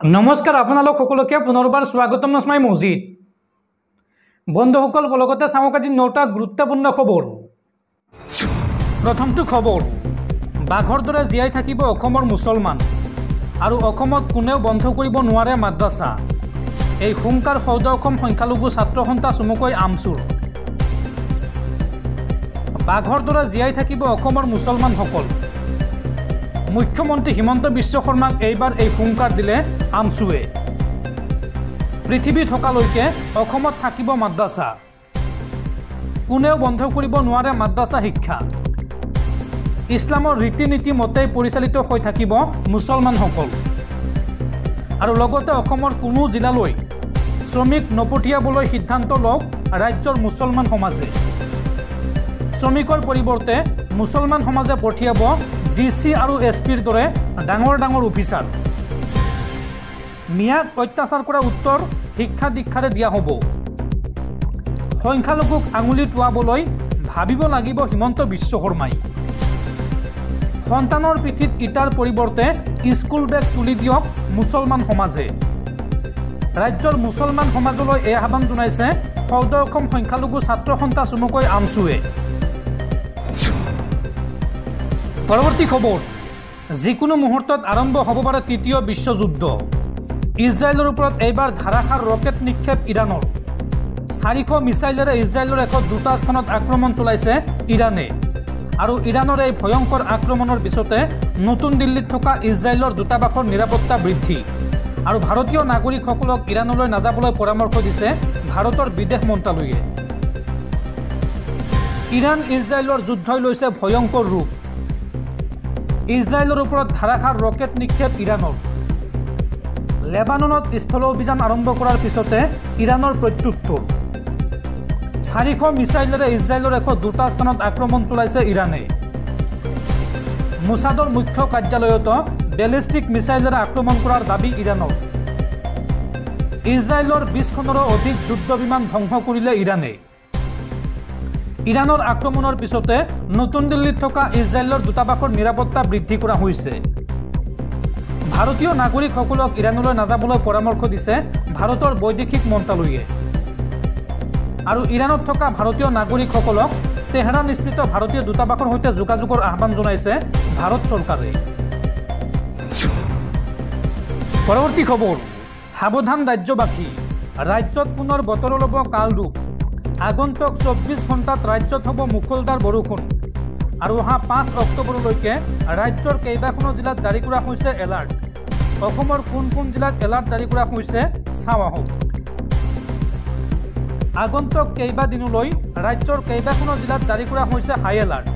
नमस्कार आपनालोक सकलोके पुनर्बार स्वागतम नस्माई मस्जिद बंधुসকল लगते चाওক আজি 9টা गुरुत्वपूर्ण खबर। प्रथमটো खबर बाघर दरे जीयाई থাকিব অসমৰ मुसलमान আৰু অসমত কোনেও বন্ধ কৰিব নোৱাৰে মাদ্ৰাছা। এই হুংকাৰ সৌদ অসম সংখ্যালঘু ছাত্ৰ সন্থা চমুকৈ আমচুৰ। বাঘৰ দৰে জীয়াই থাকিব অসমৰ মুছলমানসকল। মুখ্যমন্ত্ৰী হিমন্ত বিশ্ব শৰ্মাক এইবাৰ এই হুংকাৰ দিলে আমচুৱে। পৃথিৱী থকালৈকে অসমত থাকিব মাদ্ৰাছা, কোনেও বন্ধ কৰিব নোৱাৰে মাদ্ৰাছা শিক্ষা। ইছলামৰ ৰীতি নীতি মতেই পৰিচালিত হৈ থাকিব মুছলমানসকল। আৰু লগতে অসমৰ কোনো জিলালৈ শ্ৰমিক নপঠিয়াবলৈ সিদ্ধান্ত লওক ৰাজ্যৰ মুছলমান সমাজে। শ্ৰমিকৰ পৰিৱৰ্তে মুছলমান সমাজে পঠিয়াব ডিচি আৰু এছপিৰ দৰে ডাঙৰ ডাঙৰ অফিচাৰ। মিয়াক অত্যাচাৰ কৰা উত্তৰ শিক্ষা দীক্ষাৰে দিয়া হ'ব। সংখ্যালঘুক আঙুলি টুৱাবলৈ ভাবিব লাগিব হিমন্ত বিশ্ব শৰ্মাই। সন্তানৰ পিঠিত ইটাৰ পৰিৱৰ্তে স্কুল বেগ তুলি দিয়ক মুছলমান সমাজে। ৰাজ্যৰ মুছলমান সমাজলৈ এই আহ্বান জনাইছে সৌদ অসম সংখ্যালঘু ছাত্ৰ সন্থা চমুকৈ আমচুৱে। পৰৱৰ্তী খবৰ যিকোনো মুহূৰ্তত আৰম্ভ হ'ব পাৰে তৃতীয় বিশ্বযুদ্ধ। ইজৰাইলৰ ওপৰত এইবাৰ ধাৰাসাৰ ৰকেট নিক্ষেপ ইৰাণৰ। 400 মিছাইলেৰে ইজৰাইলৰ এখন দুটা স্থানত আক্ৰমণ চলাইছে ইৰাণে। আৰু ইৰাণৰ এই ভয়ংকৰ আক্ৰমণৰ পিছতে নতুন দিল্লীত থকা ইজৰাইলৰ দূতাবাসৰ নিৰাপত্তা বৃদ্ধি আৰু ভাৰতীয় নাগৰিকসকলক ইৰাণলৈ নাযাবলৈ পৰামৰ্শ দিছে ভাৰতৰ বিদেশ মন্ত্ৰালয়ে। ইৰাণ ইজৰাইলৰ যুদ্ধই লৈছে ভয়ংকৰ ৰূপ। ইজৰাইলৰ ওপৰত ধাৰাসাৰ ৰকেট নিক্ষেপ ইৰাণৰ। লেবাননত স্থল অভিযান আৰম্ভ কৰাৰ পিছতে ইৰাণৰ প্ৰত্যুত্তৰ। 400 মিছাইলেৰে ইজৰাইলৰ এখন দুটা স্থানত আক্ৰমণ চলাইছে ইৰাণে। মোছাদৰ মুখ্য কাৰ্যালয়ত বেলিষ্টিক মিছাইলেৰে আক্ৰমণ কৰাৰ দাবী ইৰাণৰ। ইজৰাইলৰ 20খনৰো অধিক যুদ্ধ বিমান ধ্বংস কৰিলে ইৰাণে। ইৰাণৰ আক্ৰমণৰ পিছতে নতুন দিল্লীত থকা ইজৰাইলৰ দূতাবাসৰ নিৰাপত্তা বৃদ্ধি কৰা হৈছে। ভাৰতীয় নাগৰিকসকলক ইৰাণলৈ নাযাবলৈ পৰামৰ্শ দিছে ভাৰতৰ বৈদেশিক মন্ত্ৰালয়ে। আৰু ইৰাণত থকা ভাৰতীয় নাগৰিকসকলক তেহৰানস্থিত ভাৰতীয় দূতাবাসৰ সৈতে যোগাযোগৰ আহ্বান জনাইছে ভাৰত চৰকাৰে। পৰৱৰ্তী খবৰ সাৱধান ৰাজ্যবাসী, ৰাজ্যত পুনৰ বতৰ ল'ব কালৰূপ। আগন্তুক 24 ঘণ্টাত ৰাজ্যত হ'ব মুখলধাৰ বৰষুণ। আৰু অহা 5 অক্টোবৰলৈকে ৰাজ্যৰ কেইবাখনো জিলাত জাৰি কৰা হৈছে এলাৰ্ট। অসমৰ কোন কোন জিলাত এলাৰ্ট জাৰি কৰা হৈছে চাওঁ আহক। আগন্তুক কেইবাদিনলৈ ৰাজ্যৰ কেইবাখনো জিলাত জাৰি কৰা হৈছে হাই এলাৰ্ট।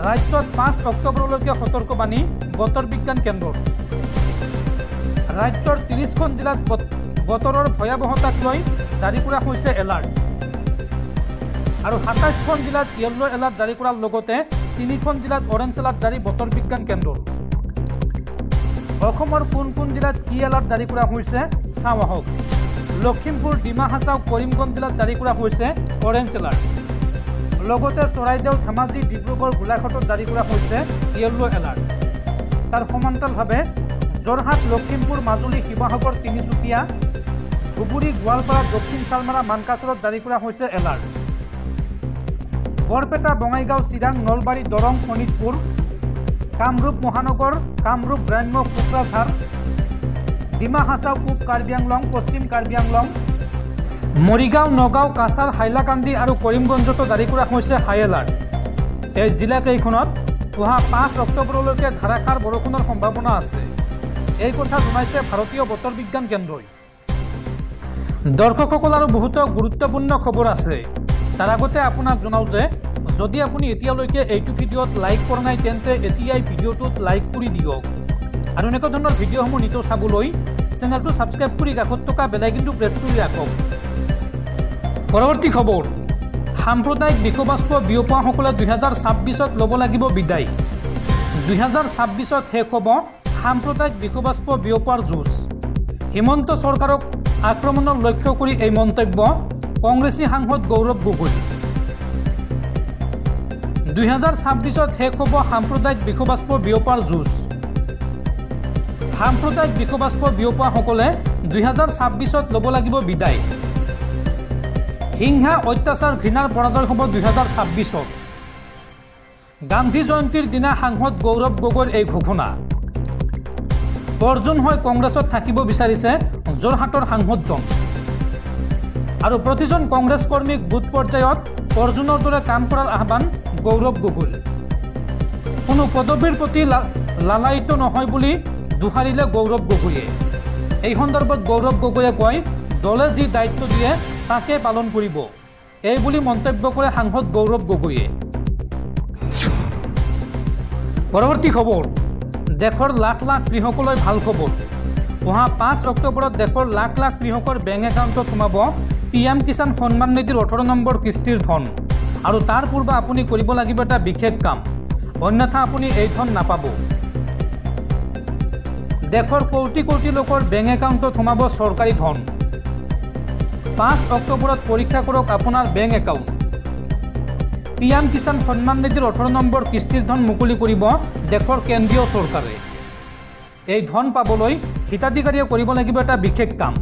ৰাজ্যত 5 অক্টোবৰলৈকে সতৰ্কবাণী বতৰ বিজ্ঞান কেন্দ্ৰৰ। ৰাজ্যৰ 30খন জিলাত বতৰৰ ভয়াৱহতাক লৈ জাৰি কৰা হৈছে এলাৰ্ট। আৰু 27খন জিলাত য়েল্লো এলাৰ্ট জাৰি কৰাৰ লগতে 3খন জিলাত অৰেঞ্জ এলাৰ্ট জাৰি বতৰ বিজ্ঞান কেন্দ্ৰৰ। অসমৰ কোন কোন জিলাত কি এলাৰ্ট জাৰি কৰা হৈছে চাওঁ আহক। লখিমপুৰ, ডিমা হাছাও, কৰিমগঞ্জ জিলাত জাৰি কৰা হৈছে অৰেঞ্জ এলাৰ্ট। লগতে চৰাইদেউ, ধেমাজি, ডিব্ৰুগড়, গোলাঘাটত জাৰি কৰা হৈছে য়েল্লো এলাৰ্ট। তাৰ সমান্তৰালভাৱে যোৰহাট, লখিমপুৰ, মাজুলী, শিৱসাগৰ, তিনিচুকীয়া, ধুবুৰী, গোৱালপাৰা, দক্ষিণ চালমাৰা, মানকাচৰত জাৰি কৰা হৈছে এলাৰ্ট। বৰপেটা, বঙাইগাঁও, চিৰাং, নলবাৰী, দৰং, শোণিতপুৰ, কামৰূপ মহানগৰ, কামৰূপ গ্ৰাম্য, কোকৰাঝাৰ, ডিমা হাছাও, পূব কাৰ্বি আংলং, পশ্চিম কাৰ্বি আংলং, মৰিগাঁও, নগাঁও, কাছাৰ, হাইলাকান্দি আৰু কৰিমগঞ্জতো জাৰি কৰা হৈছে হাই এলাৰ্ট। এই জিলাকেইখনত অহা 5 অক্টোবৰলৈকে ধাৰাসাৰ বৰষুণৰ সম্ভাৱনা আছে। এই কথা জনাইছে ভাৰতীয় বতৰ বিজ্ঞান কেন্দ্ৰই। দৰ্শকসকল আৰু বহুতো গুৰুত্বপূৰ্ণ খবৰ আছে। তাৰ আগতে আপোনাক জনাওঁ যে যদি আপুনি এতিয়ালৈকে এইটো ভিডিঅ'ত লাইক কৰা নাই তেন্তে এতিয়াই ভিডিঅ'টোত লাইক কৰি দিয়ক। আৰু এনেকুৱা ধৰণৰ ভিডিঅ'সমূহ নিতৌ চাবলৈ চেনেলটো ছাবস্ক্ৰাইব কৰি কাষত থকা বেল আইকনটো প্ৰেছ কৰি ৰাখক। পৰৱৰ্তী খবৰ সাম্প্ৰদায়িক বিষবাষ্প বিয়পোৱাসকলে 2026ত ল'ব লাগিব বিদায়। 2026ত শেষ হ'ব সাম্প্ৰদায়িক বিষবাষ্প বিয়পোৱাৰ যুঁজ। হিমন্ত চৰকাৰক আক্ৰমণৰ লক্ষ্য কৰি এই মন্তব্য কংগ্ৰেছী সাংসদ গৌৰৱ গগৈ। 2026ত শেষ হ'ব সাম্প্ৰদায়িক বিষবাষ্প বিয়পাৰ যুঁজ। সাম্প্ৰদায়িক বিষবাস্প বিয়পোৱাসকলে 2026ত ল'ব লাগিব বিদায়। হিংসা অত্যাচাৰ ঘৃণাৰ পৰাজয় হ'ব 2026ত। গান্ধী জয়ন্তীৰ দিনা সাংসদ গৌৰৱ গগৈৰ এই ঘোষণা। অৰ্জুন হৈ কংগ্ৰেছত থাকিব বিচাৰিছে যোৰহাটৰ সাংসদজন। আৰু প্ৰতিজন কংগ্ৰেছ কৰ্মীক বুথ পৰ্যায়ত অৰ্জুনৰ দৰে কাম কৰাৰ আহ্বান গৌৰৱ গগৈৰ। কোনো পদবীৰ প্ৰতি লালায়িত নহয় বুলি দোহাৰিলে গৌৰৱ গগৈয়ে। এই সন্দৰ্ভত গৌৰৱ গগৈয়ে কয়, দলে যি দায়িত্ব দিয়ে তাকে পালন কৰিব, এই বুলি মন্তব্য কৰে সাংসদ গৌৰৱ গগৈয়ে। পৰৱৰ্তী খবৰ, দেশৰ লাখ লাখ কৃষকলৈ ভাল খবৰ। অহা 5 অক্টোবৰত দেশৰ লাখ লাখ কৃষকৰ বেংক একাউণ্টত সোমাব PM কিষাণ সন্মান নিধিৰ 18 নম্বৰ কিস্তিৰ ধন। আৰু তাৰ পূৰ্বে আপুনি কৰিব লাগিব এটা বিশেষ কাম, অন্যথা আপুনি এই ধন নাপাব। দেশৰ কোটি কোটি লোকৰ বেংক একাউণ্টত সোমাব চৰকাৰী ধন। 5 অক্টোবৰত পৰীক্ষা কৰক আপোনাৰ বেংক একাউণ্ট। PM কিষাণ সন্মান নিধিৰ 18 নম্বৰ কিস্তিৰ ধন মুকলি কৰিব দেশৰ কেন্দ্ৰীয় চৰকাৰে। এই ধন পাবলৈ হিতাধিকাৰীয়ে কৰিব লাগিব এটা বিশেষ কাম,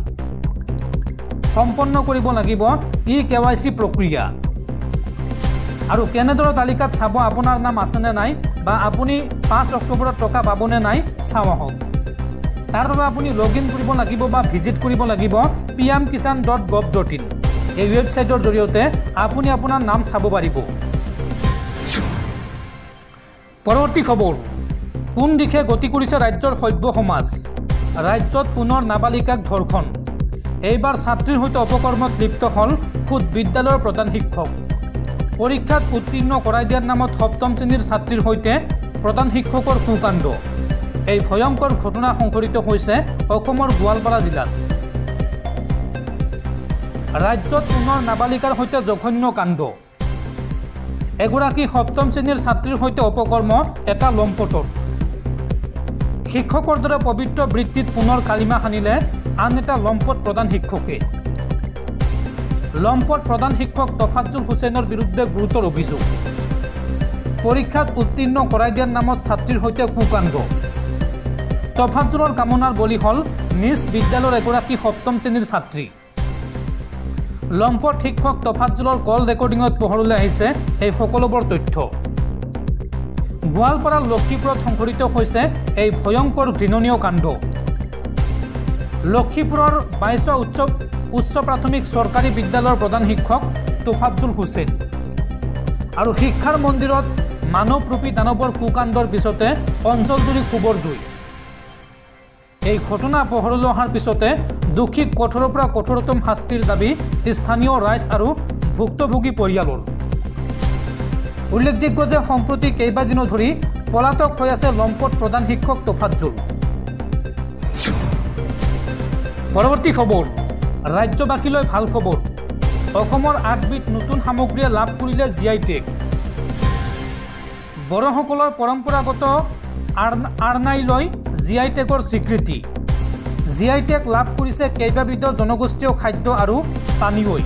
সম্পন্ন কৰিব লাগিব KYC প্ৰক্ৰিয়া। আৰু কেনেদৰে তালিকাত চাব আপোনাৰ নাম আছেনে নাই বা আপুনি 5 অক্টোবৰত টকা পাবনে নাই চাওঁ আহক। তাৰ বাবে আপুনি লগইন কৰিব লাগিব বা ভিজিট কৰিব লাগিব pmkishan.gov.in। এই ৱেবছাইটৰ জৰিয়তে আপুনি আপোনাৰ নাম চাব পাৰিব। পৰৱৰ্তী খবৰ, কোন দিশে গতি কৰিছে ৰাজ্যৰ সভ্য সমাজ। ৰাজ্যত পুনৰ নাবালিকাক ধৰ্ষণ। এইবাৰ ছাত্ৰীৰ সৈতে অপকৰ্মত লিপ্ত হ'ল খুদ বিদ্যালয়ৰ প্ৰধান শিক্ষক। পৰীক্ষাত উত্তীৰ্ণ কৰাই দিয়াৰ নামত 7ম শ্ৰেণীৰ ছাত্ৰীৰ সৈতে প্ৰধান শিক্ষকৰ কুকাণ্ড। এই ভয়ংকৰ ঘটনা সংঘটিত হৈছে অসমৰ গোৱালপাৰা জিলাত। ৰাজ্যত পুনৰ নাবালিকাৰ সৈতে জঘন্য কাণ্ড। এগৰাকী 7ম শ্ৰেণীৰ ছাত্ৰীৰ সৈতে অপকৰ্ম এটা লম্পটৰ। শিক্ষকৰ দৰে পবিত্ৰ বৃত্তিত পুনৰ কালিমা সানিলে আন এটা লম্পট প্ৰধান শিক্ষকে। লম্পট প্ৰধান শিক্ষক তফাজ্জল হুছেইনৰ বিৰুদ্ধে গুৰুতৰ অভিযোগ। পৰীক্ষাত উত্তীৰ্ণ কৰাই দিয়াৰ নামত ছাত্ৰীৰ সৈতে কুকাণ্ড। তফাজ্জলৰ কামনাৰ বলি হ'ল নিজ বিদ্যালয়ৰ এগৰাকী 7ম শ্ৰেণীৰ ছাত্ৰী। লম্পট শিক্ষক তফাজ্জলৰ কল ৰেকৰ্ডিঙত পোহৰলৈ আহিছে এই সকলোবোৰ তথ্য। গোৱালপাৰাৰ লক্ষীপুৰত সংঘটিত হৈছে এই ভয়ংকৰ ঘৃণনীয় কাণ্ড। লক্ষীপুৰৰ 22 উচ্চ প্ৰাথমিক চৰকাৰী বিদ্যালয়ৰ প্ৰধান শিক্ষক তফাজ্জল হুছেইন। আৰু শিক্ষাৰ মন্দিৰত মানৱৰূপী দানৱৰ কুকাণ্ডৰ পিছতে অঞ্চলজুৰি ক্ষোভৰ জুই। এই ঘটনা পোহৰলৈ অহাৰ পিছতে দোষীক কঠোৰৰ পৰা কঠোৰতম শাস্তিৰ দাবী স্থানীয় ৰাইজ আৰু ভুক্তভোগী পৰিয়ালৰ। উল্লেখযোগ্য যে সম্প্ৰতি কেইবাদিনো ধৰি পলাতক হৈ আছে লম্পট প্ৰধান শিক্ষক তফাজ্জল। পৰৱৰ্তী খবৰ, ৰাজ্যবাসীলৈ ভাল খবৰ। অসমৰ 8বিধ নতুন সামগ্ৰীয়ে লাভ কৰিলে GI টেগ। বড়োসকলৰ পৰম্পৰাগত আৰনাইলৈ GI টেগৰ স্বীকৃতি। GI টেগ লাভ কৰিছে কেইবাবিধ জনগোষ্ঠীয় খাদ্য আৰু পানীয়ই।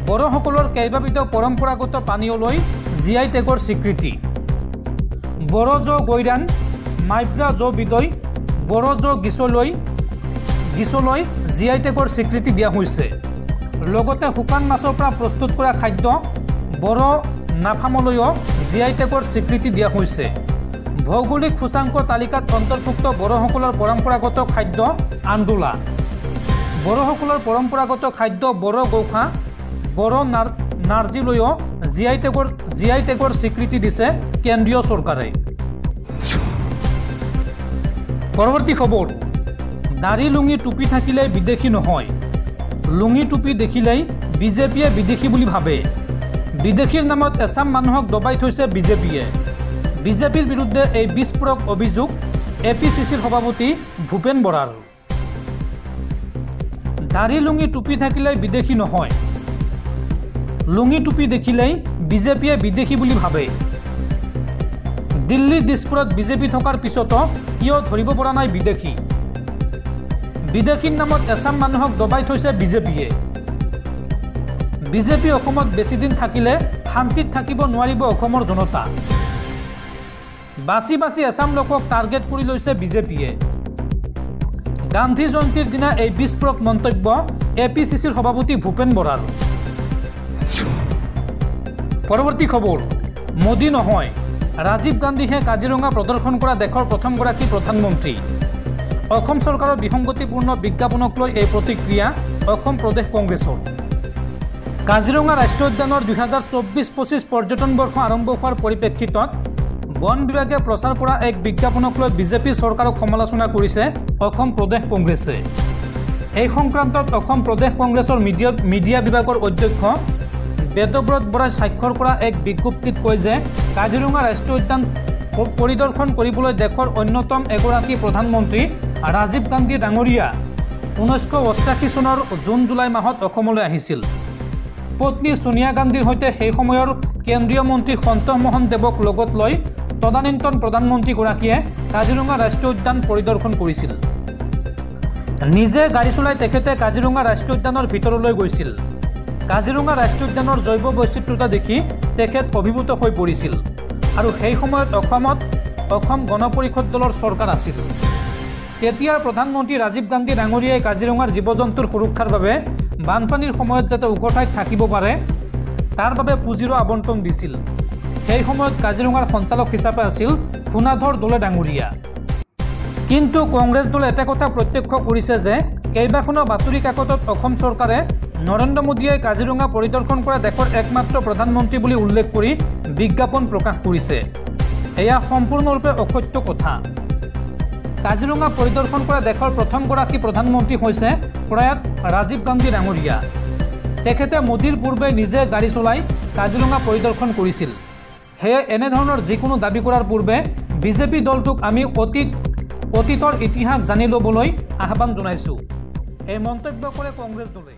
বড়োসকলৰ কেইবাবিধ পৰম্পৰাগত পানীয়লৈ GI টেগৰ স্বীকৃতি। বড়ো জৌ গৈৰাণ, মাইব্ৰা জৌ বিদৈ, বড়ো জৌ গিছলৈ GI টেগৰ স্বীকৃতি দিয়া হৈছে। লগতে শুকান মাছৰ পৰা প্ৰস্তুত কৰা খাদ্য বড়ো নাফামলৈও GI টেগৰ স্বীকৃতি দিয়া হৈছে। ভৌগোলিক সূচাংক তালিকাত অন্তৰ্ভুক্ত বড়োসকলৰ পৰম্পৰাগত খাদ্য আন্দোলা। বড়োসকলৰ পৰম্পৰাগত খাদ্য বড়ো গৌখা, বড়ো নাৰ্জীলৈও GI টেগৰ স্বীকৃতি দিছে কেন্দ্ৰীয় চৰকাৰে। পৰৱৰ্তী খবৰ, দাড়ি লুঙি টুপি থাকিলেই বিদেশী নহয়। লুঙি টুপি দেখিলেই বিজেপিয়ে বিদেশী বুলি ভাবে। বিদেশীৰ নামত এচাম মানুহক দবাই থৈছে বিজেপিয়ে। বিজেপিৰ বিৰুদ্ধে এই বিস্ফোৰক অভিযোগ APCCৰ সভাপতি ভূপেন বৰাৰ। দাড়ি লুঙি টুপি থাকিলেই বিদেশী নহয়। লুঙি টুপি দেখিলেই বিজেপিয়ে বিদেশী বুলি ভাবে। দিল্লী দিছপুৰত বিজেপি থকাৰ পিছতো কিয় ধৰিব পৰা নাই বিদেশী। বিদেশীৰ নামত এচাম মানুহক দবাই থৈছে বিজেপিয়ে। বিজেপি অসমত বেছিদিন থাকিলে শান্তিত থাকিব নোৱাৰিব অসমৰ জনতা। বাছি বাছি এচাম লোকক টাৰ্গেট কৰি লৈছে বিজেপিয়ে। গান্ধী জয়ন্তীৰ দিনা এই বিস্ফোৰক মন্তব্য APCCৰ সভাপতি ভূপেন বৰাৰ। পৰৱৰ্তী খবৰ, মোদী নহয় ৰাজীৱ গান্ধীহে কাজিৰঙা প্ৰদৰ্শন কৰা দেশৰ প্ৰথমগৰাকী প্ৰধানমন্ত্ৰী। অসম চৰকাৰৰ বিসংগতিপূৰ্ণ বিজ্ঞাপনক লৈ এই প্ৰতিক্ৰিয়া অসম প্ৰদেশ কংগ্ৰেছৰ। কাজিৰঙা ৰাষ্ট্ৰীয় উদ্যানৰ 2024-25 পৰ্যটন বৰ্ষ আৰম্ভ হোৱাৰ পৰিপ্ৰেক্ষিতত বন বিভাগে প্ৰচাৰ কৰা এক বিজ্ঞাপনক লৈ বিজেপি চৰকাৰক সমালোচনা কৰিছে অসম প্ৰদেশ কংগ্ৰেছে। এই সংক্ৰান্তত অসম প্ৰদেশ কংগ্ৰেছৰ মিডিয়া বিভাগৰ অধ্যক্ষ বেদব্ৰত বৰাই স্বাক্ষৰ কৰা এক বিজ্ঞপ্তিত কয় যে কাজিৰঙা ৰাষ্ট্ৰীয় উদ্যান পৰিদৰ্শন কৰিবলৈ দেশৰ অন্যতম এগৰাকী প্ৰধানমন্ত্ৰী ৰাজীৱ গান্ধী ডাঙৰীয়া 1988 চনৰ জুন-জুলাই মাহত অসমলৈ আহিছিল। পত্নী ছোনিয়া গান্ধীৰ সৈতে সেই সময়ৰ কেন্দ্ৰীয় মন্ত্ৰী সন্তোষ মোহন দেৱক লগত লৈ তদানীন্তন প্ৰধানমন্ত্ৰীগৰাকীয়ে কাজিৰঙা ৰাষ্ট্ৰীয় উদ্যান পৰিদৰ্শন কৰিছিল। নিজে গাড়ী চলাই তেখেতে কাজিৰঙা ৰাষ্ট্ৰীয় উদ্যানৰ ভিতৰলৈ গৈছিল। কাজিৰঙা ৰাষ্ট্ৰীয় উদ্যানৰ জৈৱ বৈচিত্ৰ্যতা দেখি তেখেত অভিভূত হৈ পৰিছিল আৰু সেই সময়ত অসম গণ পৰিষদ দলৰ চৰকাৰ আছিল। তেতিয়াৰ প্ৰধানমন্ত্ৰী ৰাজীৱ গান্ধী ডাঙৰীয়াই কাজিৰঙাৰ জীৱ জন্তুৰ সুৰক্ষাৰ বাবে বানপানীৰ সময়ত যাতে ওখ ঠাইত থাকিব পাৰে তাৰ বাবে পুঁজিৰো আবণ্টন দিছিল। সেই সময়ত কাজিৰঙাৰ সঞ্চালক হিচাপে আছিল সোণাধৰ দলে ডাঙৰীয়া। কিন্তু কংগ্ৰেছ দলে এটা কথা প্ৰত্যক্ষ কৰিছে যে কেইবাখনো বাতৰি কাকতত অসম চৰকাৰে নৰেন্দ্ৰ মোদীয়ে কাজিৰঙা পৰিদৰ্শন কৰা দেশৰ একমাত্ৰ প্ৰধানমন্ত্ৰী বুলি উল্লেখ কৰি বিজ্ঞাপন প্ৰকাশ কৰিছে। এয়া সম্পূৰ্ণৰূপে অসত্য কথা। কাজিৰঙা পৰিদৰ্শন কৰা দেশৰ প্ৰথমগৰাকী প্ৰধানমন্ত্ৰী হৈছে প্ৰয়াত ৰাজীৱ গান্ধী ডাঙৰীয়া। তেখেতে মোদীৰ পূৰ্বে নিজে গাড়ী চলাই কাজিৰঙা পৰিদৰ্শন কৰিছিল। সেয়ে এনেধৰণৰ যিকোনো দাবী কৰাৰ পূৰ্বে বিজেপি দলটোক আমি অতীতৰ ইতিহাস জানি ল'বলৈ আহ্বান জনাইছোঁ। এই মন্তব্য কৰে কংগ্ৰেছ দলে।